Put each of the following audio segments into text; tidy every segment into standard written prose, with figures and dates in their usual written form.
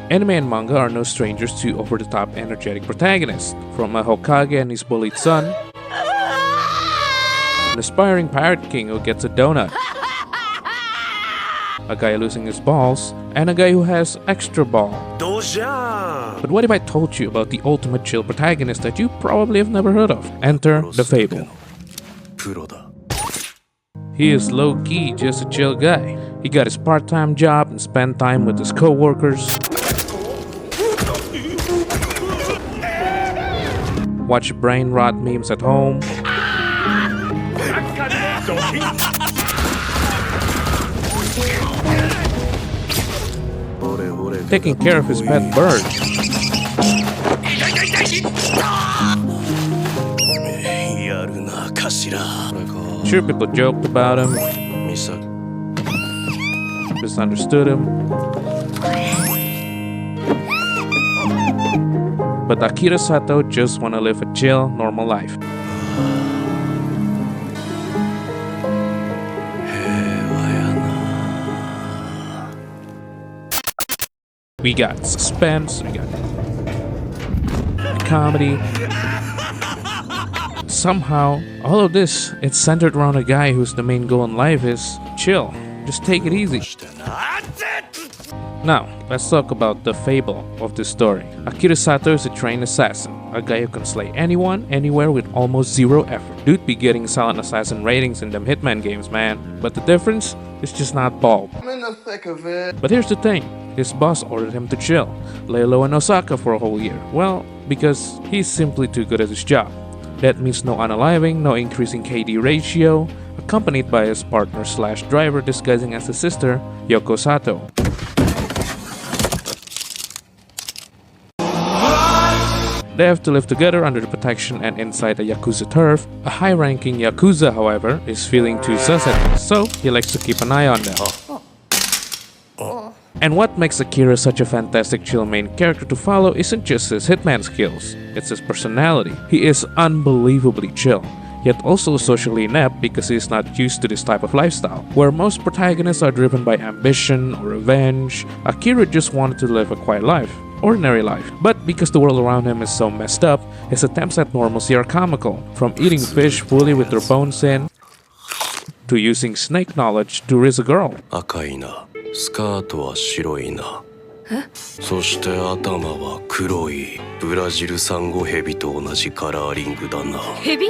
Anime and manga are no strangers to over-the-top energetic protagonists, from a Hokage and his bullied son, an aspiring pirate king who gets a donut, a guy losing his balls, and a guy who has extra ball. But what if I told you about the ultimate chill protagonist that you probably have never heard of? Enter the Fable. He is low-key just a chill guy. He got his part-time job and spent time with his co-workers, watch brain rot memes at home, taking care of his pet bird, sure, people joked about him, misunderstood him, but Akira Sato just wanna live a chill, normal life. We got suspense, we got comedy. Somehow, all of this, it's centered around a guy whose the main goal in life is chill. Just take it easy. Now, let's talk about the fable of this story. Akira Sato is a trained assassin, a guy who can slay anyone, anywhere with almost zero effort. Dude be getting silent assassin ratings in them Hitman games, man. But the difference is just not bald. I'm in the thick of it. But here's the thing. His boss ordered him to chill, lay low in Osaka for a whole year. Well, because he's simply too good at his job. That means no unaliving, no increasing KD ratio, accompanied by his partner/driver disguising as his sister, Yoko Sato. They have to live together under the protection and inside a Yakuza turf. A high-ranking Yakuza, however, is feeling too sus at them, so he likes to keep an eye on them. And what makes Akira such a fantastic chill main character to follow isn't just his hitman skills, it's his personality. He is unbelievably chill, yet also socially inept because he is not used to this type of lifestyle. Where most protagonists are driven by ambition or revenge, Akira just wanted to live a quiet life, ordinary life. But because the world around him is so messed up, his attempts at normalcy are comical, from eating fish fully with their bones in, to using snake knowledge to raise a girl. 赤いな。スカートは白いな。そして頭は黒い。ブラジルサンゴヘビと同じカラーリングだな。ヘビ?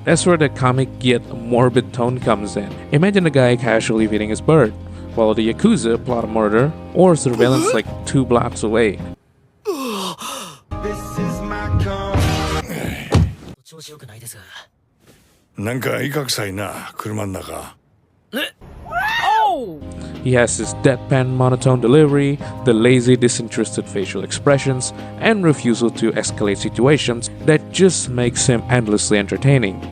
That's where the comic yet morbid tone comes in. Imagine a guy casually feeding his bird, while the Yakuza plot a murder or surveillance like 2 blocks away. This is my car. 調子良くないです。なんかいかくさいな、車の中。He has his deadpan monotone delivery, the lazy disinterested facial expressions, and refusal to escalate situations that just makes him endlessly entertaining.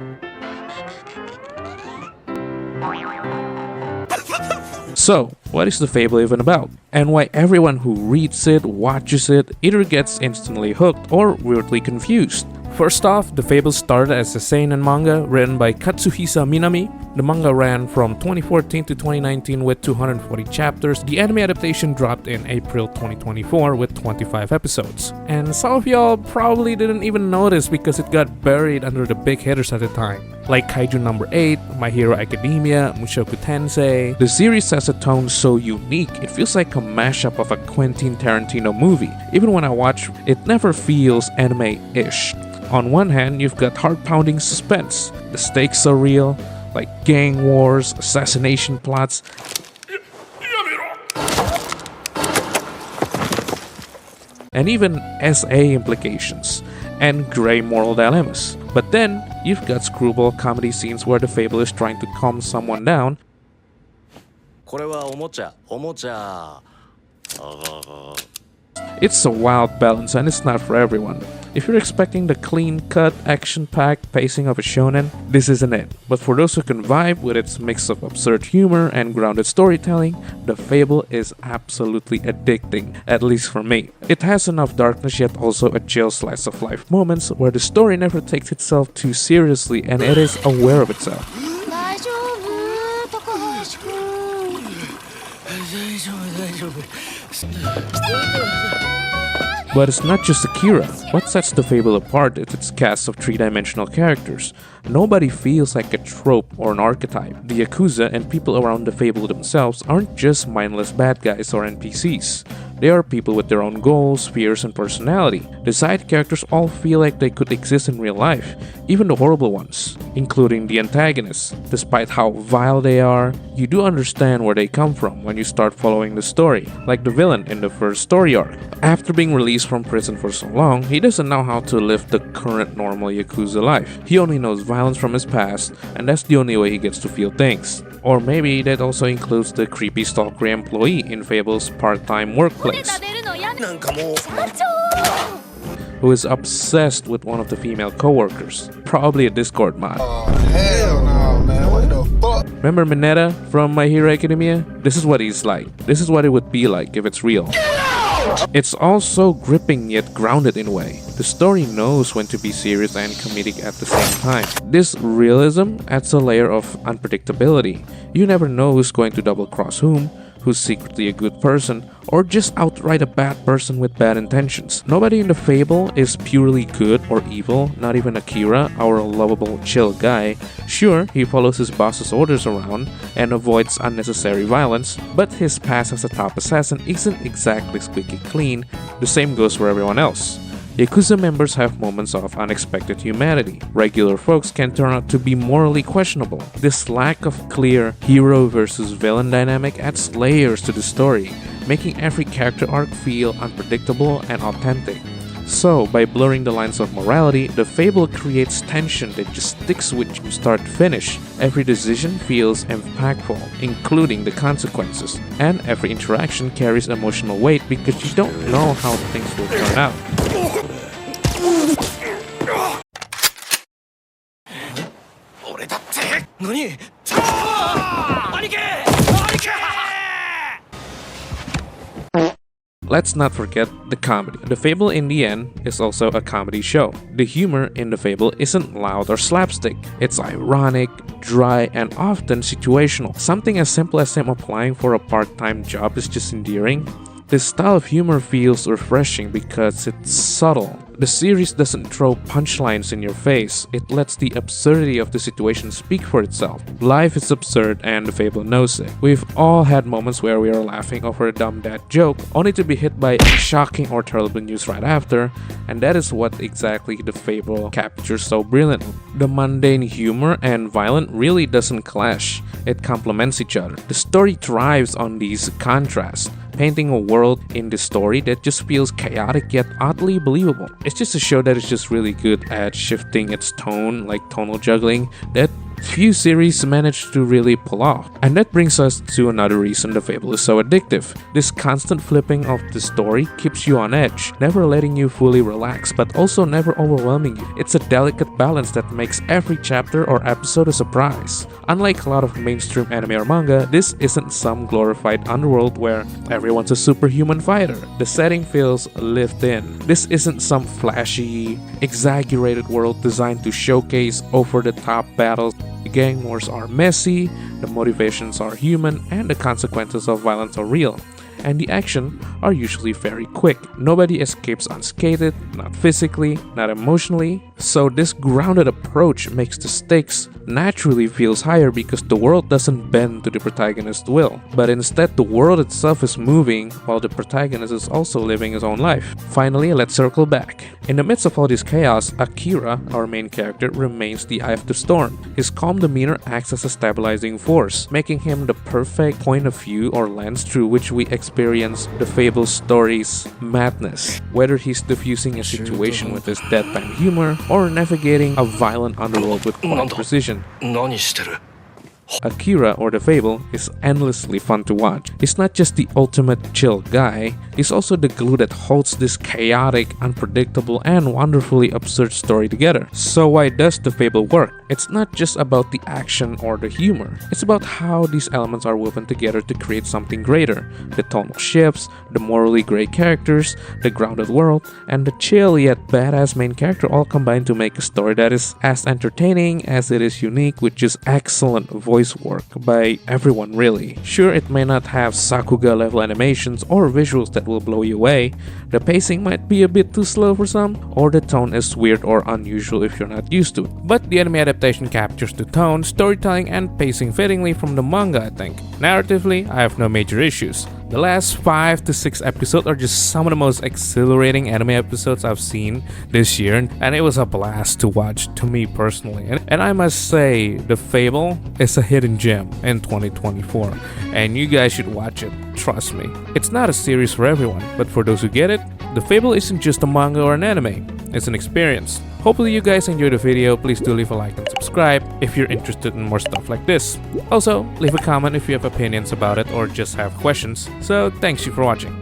So, what is the Fable even about? And why everyone who reads it, watches it, either gets instantly hooked or weirdly confused? First off, the Fable started as a seinen manga written by Katsuhisa Minami. The manga ran from 2014 to 2019 with 240 chapters. The anime adaptation dropped in April 2024 with 25 episodes. And some of y'all probably didn't even notice because it got buried under the big hitters at the time, like Kaiju number 8, My Hero Academia, Mushoku Tensei. The series has a tone so unique, it feels like a mashup of a Quentin Tarantino movie. Even when I watch, it never feels anime-ish. On one hand, you've got heart-pounding suspense. The stakes are real, like gang wars, assassination plots, and even SA implications, and grey moral dilemmas. But then, you've got screwball comedy scenes where the Fable is trying to calm someone down. これはおもちゃ、おもちゃ。It's a wild balance and it's not for everyone. If you're expecting the clean-cut, action-packed pacing of a shonen, this isn't it. But for those who can vibe with its mix of absurd humor and grounded storytelling, the Fable is absolutely addicting, at least for me. It has enough darkness yet also a chill slice-of-life moments where the story never takes itself too seriously and it is aware of itself. But it's not just Akira. What sets the Fable apart is its cast of three-dimensional characters. Nobody feels like a trope or an archetype. The Yakuza and people around the Fable themselves aren't just mindless bad guys or NPCs. They are people with their own goals, fears, and personality. The side characters all feel like they could exist in real life, even the horrible ones, including the antagonists. Despite how vile they are, you do understand where they come from when you start following the story, like the villain in the first story arc. After being released from prison for so long, he doesn't know how to live the current normal Yakuza life. He only knows violence from his past, and that's the only way he gets to feel things. Or maybe that also includes the creepy stalkery employee in Fable's part-time workplace, who is obsessed with one of the female co-workers, probably a Discord mod. Hell no, man. What the fuck? Remember Mineta from My Hero Academia? This is what he's like. This is what it would be like if it's real. It's also gripping yet grounded in a way. The story knows when to be serious and comedic at the same time. This realism adds a layer of unpredictability. You never know who's going to double-cross whom, who's secretly a good person, or just outright a bad person with bad intentions. Nobody in the Fable is purely good or evil, not even Akira, our lovable, chill guy. Sure, he follows his boss's orders around and avoids unnecessary violence, but his past as a top assassin isn't exactly squeaky clean. The same goes for everyone else. Yakuza members have moments of unexpected humanity. Regular folks can turn out to be morally questionable. This lack of clear hero versus villain dynamic adds layers to the story, making every character arc feel unpredictable and authentic. So, by blurring the lines of morality, the Fable creates tension that just sticks with you start to finish. Every decision feels impactful, including the consequences, and every interaction carries emotional weight because you don't know how things will turn out. Let's not forget the comedy. The Fable in the end is also a comedy show. The humor in the Fable isn't loud or slapstick. It's ironic, dry, and often situational. Something as simple as him applying for a part-time job is just endearing. This style of humor feels refreshing because it's subtle. The series doesn't throw punchlines in your face, it lets the absurdity of the situation speak for itself. Life is absurd and the Fable knows it. We've all had moments where we are laughing over a dumb dad joke, only to be hit by shocking or terrible news right after, and that is what exactly the Fable captures so brilliantly. The mundane humor and violence really doesn't clash, it complements each other. The story thrives on these contrasts, painting a world in the story that just feels chaotic yet oddly believable. It's just a show that is just really good at shifting its tone, like tonal juggling, that few series manage to really pull off. And that brings us to another reason the Fable is so addictive. This constant flipping of the story keeps you on edge, never letting you fully relax, but also never overwhelming you. It's a delicate balance that makes every chapter or episode a surprise. Unlike a lot of mainstream anime or manga, this isn't some glorified underworld where everyone's a superhuman fighter. The setting feels lived in. This isn't some flashy, exaggerated world designed to showcase over-the-top battles. The gang wars are messy, the motivations are human, and the consequences of violence are real. And the action are usually very quick. Nobody escapes unscathed, not physically, not emotionally. So this grounded approach makes the stakes naturally feels higher because the world doesn't bend to the protagonist's will, but instead the world itself is moving while the protagonist is also living his own life. Finally, let's circle back. In the midst of all this chaos, Akira, our main character, remains the eye of the storm. His calm demeanor acts as a stabilizing force, making him the perfect point of view or lens through which we experience the Fable story's madness. Whether he's diffusing a situation with his deadpan humor or navigating a violent underworld with quiet precision, 何してる Akira, or the Fable, is endlessly fun to watch. He's not just the ultimate chill guy, he's also the glue that holds this chaotic, unpredictable, and wonderfully absurd story together. So why does the Fable work? It's not just about the action or the humor, it's about how these elements are woven together to create something greater. The tonal shifts, the morally gray characters, the grounded world, and the chill yet badass main character all combine to make a story that is as entertaining as it is unique, with just excellent voice work by everyone really. Sure, it may not have Sakuga level animations or visuals that will blow you away, the pacing might be a bit too slow for some, or the tone is weird or unusual if you're not used to it. But the anime adaptation captures the tone, storytelling, and pacing fittingly from the manga, I think. Narratively, I have no major issues. The last 5 to 6 episodes are just some of the most exhilarating anime episodes I've seen this year, and it was a blast to watch to me personally. And I must say, the Fable is a hidden gem in 2024, and you guys should watch it, trust me. It's not a series for everyone, but for those who get it, the Fable isn't just a manga or an anime, it's an experience. Hopefully you guys enjoyed the video. Please do leave a like and subscribe if you're interested in more stuff like this. Also, leave a comment if you have opinions about it or just have questions. So thanks you for watching.